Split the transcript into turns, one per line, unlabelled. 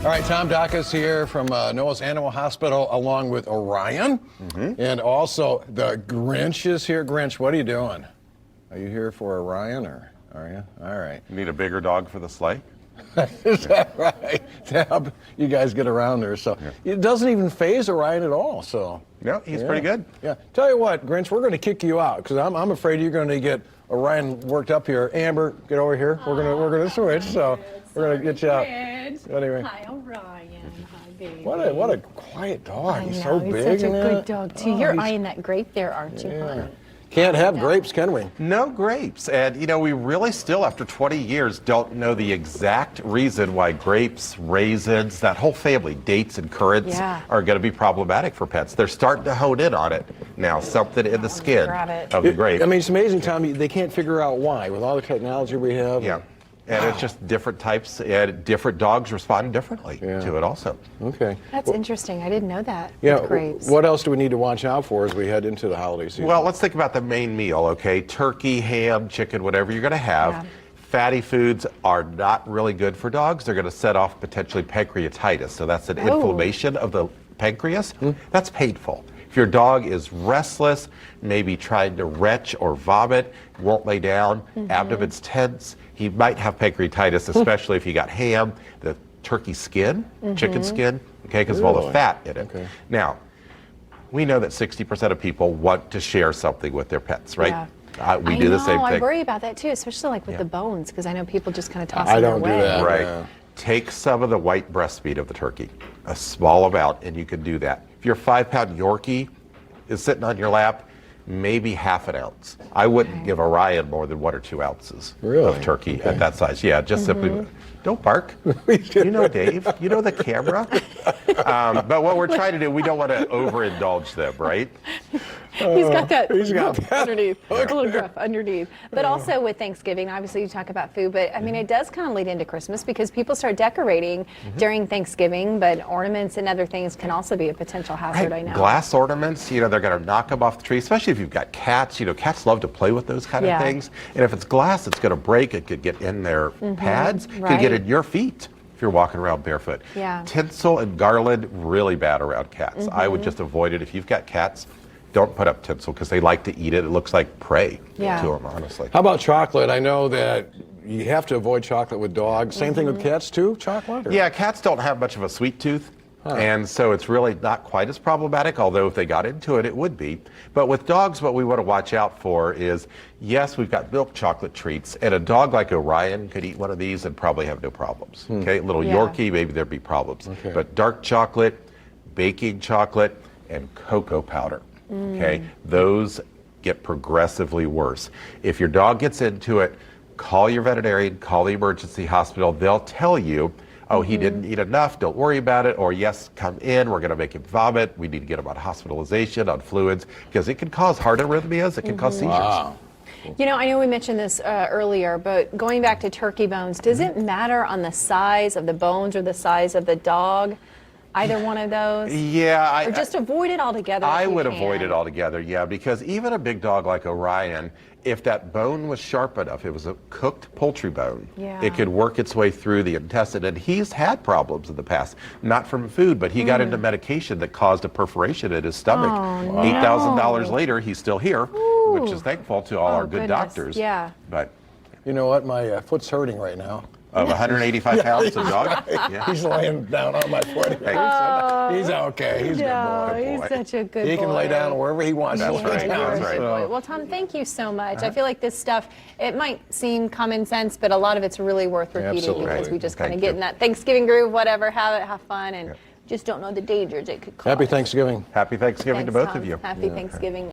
All right, Tom Dacus here from Noah's Animal Hospital along with Orion. And also the Grinch is here. Grinch, what are you doing? Are you here for Orion or are you? All right.
You need a bigger dog for the sleigh?
Is that right? To help you guys get around there. So it doesn't even faze Orion at all. So
No, he's pretty good.
Yeah. Tell you what, Grinch, we're going to kick you out because I'm afraid you're going to get Orion worked up here. Amber, get over here. We're gonna switch. So we're going to get you out. Anyway.
Hi, Orion. Hi, baby.
What a quiet dog. He's so big.
He's such a good dog, too. You're eyeing that grape there, aren't you, hon?
Can't have grapes, can we?
No grapes. And, you know, we really still, after 20 years, don't know the exact reason why grapes, raisins, that whole family, dates and currants, are going to be problematic for pets. They're starting to hone in on it now, something in the skin of the grape.
I mean, it's amazing, Tommy. They can't figure out why with all the technology we have.
Yeah. And it's just different types, and different dogs respond differently to it also.
Okay.
That's interesting. I didn't know that.
Yeah.
With grapes.
What else do we need to watch out for as we head into the holiday season?
Well, let's think about the main meal, okay? Turkey, ham, chicken, whatever you're going to have. Fatty foods are not really good for dogs. They're going to set off potentially pancreatitis. So that's an inflammation of the pancreas. That's painful. If your dog is restless, maybe trying to retch or vomit, won't lay down, abdomen's tense, he might have pancreatitis, especially if you got ham, the turkey skin, chicken skin, okay, because of all the fat in it. Now, we know that 60% of people want to share something with their pets, right? We do the same thing.
I worry about that too, especially like with the bones, because I know people just kind of toss
I
them
don't
away.
do that.
Right. Take some of the white breast meat of the turkey, a small amount, and you can do that. If your 5-pound Yorkie is sitting on your lap, maybe half an ounce. I wouldn't give Orion more than 1 or 2 ounces of turkey at that size. Yeah, just simply, don't bark. You know Dave, you know the camera. But what we're trying to do, we don't want to overindulge them, right?
He's got that underneath, a little gruff underneath. But also with Thanksgiving, obviously you talk about food, but I mean, it does kind of lead into Christmas because people start decorating during Thanksgiving, but ornaments and other things can also be a potential hazard, I know.
Glass ornaments, you know, they're going to knock them off the tree, especially if you've got cats. You know, cats love to play with those kind of things. And if it's glass, it's going to break. It could get in their pads. It could get in your feet if you're walking around barefoot. Tinsel and garland, really bad around cats. I would just avoid it. If you've got cats, don't put up tinsel because they like to eat it. It looks like prey to them, honestly.
How about chocolate? I know that you have to avoid chocolate with dogs. Same thing with cats too, chocolate? Or?
Yeah, cats don't have much of a sweet tooth. And so it's really not quite as problematic, although if they got into it, it would be. But with dogs, what we want to watch out for is, yes, we've got milk chocolate treats, and a dog like Orion could eat one of these and probably have no problems. Okay, little Yorkie, maybe there'd be problems. But dark chocolate, baking chocolate, and cocoa powder, okay, those get progressively worse. If your dog gets into it, call your veterinarian, call the emergency hospital. They'll tell you, oh, he didn't eat enough, don't worry about it, or yes, come in, we're going to make him vomit, we need to get him on hospitalization, on fluids, because it can cause heart arrhythmias, it can cause seizures.
Wow.
You know, I know we mentioned this earlier, but going back to turkey bones, does it matter on the size of the bones or the size of the dog? Either one of those?
Yeah.
Or just avoid it altogether?
I would avoid it altogether, yeah, because even a big dog like Orion, if that bone was sharp enough, it was a cooked poultry bone, it could work its way through the intestine. And he's had problems in the past, not from food, but he got into medication that caused a perforation in his stomach. $8,000 later, he's still here, which is thankful to all our good doctors. But
you know what? My foot's hurting right now.
Of 185 pounds of dog?
He's laying down on my foot. He's okay. He's a good boy.
He's such a good boy.
He can lay down wherever he wants to lay down.
That's right.
Well, Tom, thank you so much. I feel like this stuff, it might seem common sense, but a lot of it's really worth repeating because we just kind of get in that Thanksgiving groove, whatever, have it, have fun, and just don't know the dangers it could cause.
Happy Thanksgiving.
Happy Thanksgiving to both of you.
Happy Thanksgiving.